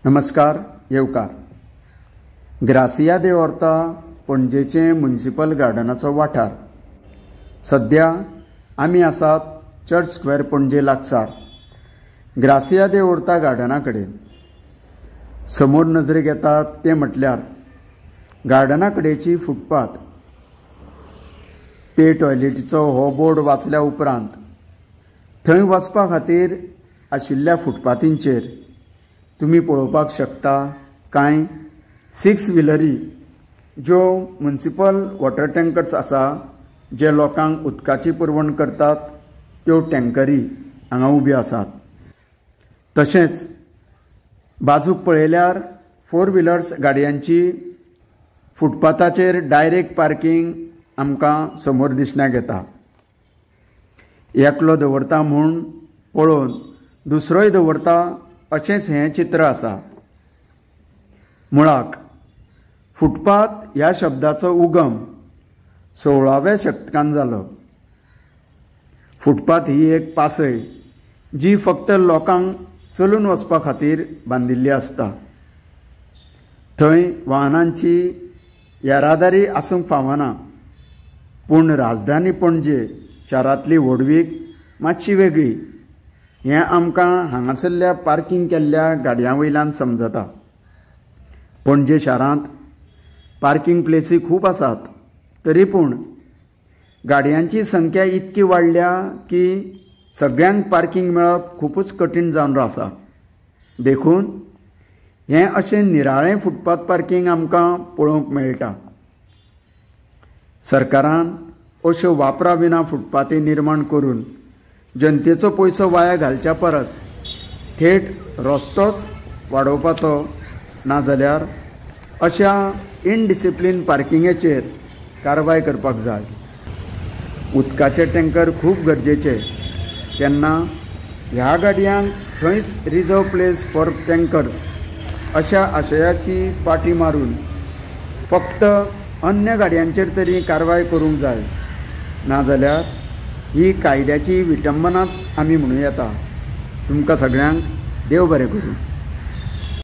नमस्कार येवकार। ग्रासिया दे ओर्ता पणजेचे म्युनिसिपल गार्डनाचो वाठार। सध्या आमी आसात चर्च स्क्वेअर पणजे लागसार ग्रासिया दे ओर्ता गार्डना कडेन। समोर नजरेक येता ते म्हटल्यार गार्डना कडेची फुटपाथ। पे टॉयलेटीचो हो बोर्ड वाचल्या उपरांत थंय वचपा खातीर आशिल्ल्या फुटपाथींचेर तुम्ही पळोवपाक शकता कांय 6 व्हिलरी ज्यो म्युनिसिपल वॉटर टँकर्स आसा जे लोकांक उदकाची पुरवण करतात त्यो टँकरी हांगा उब्यो आसात। तशेंच बाजूक पळयल्यार 4 व्हिलर्स गाडयांची फुटपाथाचेर डायरेक्ट पार्किंग आमकां समोर दिसण्याक येता। एकलो दवरता म्हूण पळोवन दुसरोय दवरता अशेंच हें चित्र आसा। मुळाक फुटपाथ ह्या शब्दाचो उगम 16व्या शतकांत जालो। फुटपाथ ही एक पासय जी फक्त लोकांक चलून वचपा खातीर बांदिल्ली आसता। थंय वाहनांची येरादारी आसूंक फावना, पूण राजधानी पणजे शारांतली व्हडवीक मातशी वेगळी हें आमकां हांगासरल्या पार्किंग केल्ल्या गाडयां वयल्यान समजता। पणजे शारांत पार्किंग प्लेसी खूब आसात, तरी पूण गाडयांची संख्या इतकी वाडल्या की सगळ्यांक पार्किंग मेळप खूबच कठीण जावन आसा। देखून हें अशें निराळें फुटपाथ पार्किंग आमकां पळोवंक मेळटा। सरकारान अश्यो वापरा विना फुटपाथी निर्माण करून जनतेचो पयसो वाया घालच्या परस थेट रस्तोच वाडोवपाचो, नाजाल्यार अशा इनडिसिप्लीन पार्किंगेचेर कारवाय करपाक जाय। उदकाचे टँकर खूब गरजेचे, तेन्ना ह्या गाडयांक थंयच रिजर्व प्लेस फॉर टँकर्स अशा आशयाची पाटी मारून फक्त अन्य गाडयांचेर तरी कारवाय करूंक जाय, नाजाल्यार ही कायद्याची विटंबनाच आमी म्हणूं येता। तुमकां सगळ्यांक देव बरें करूं।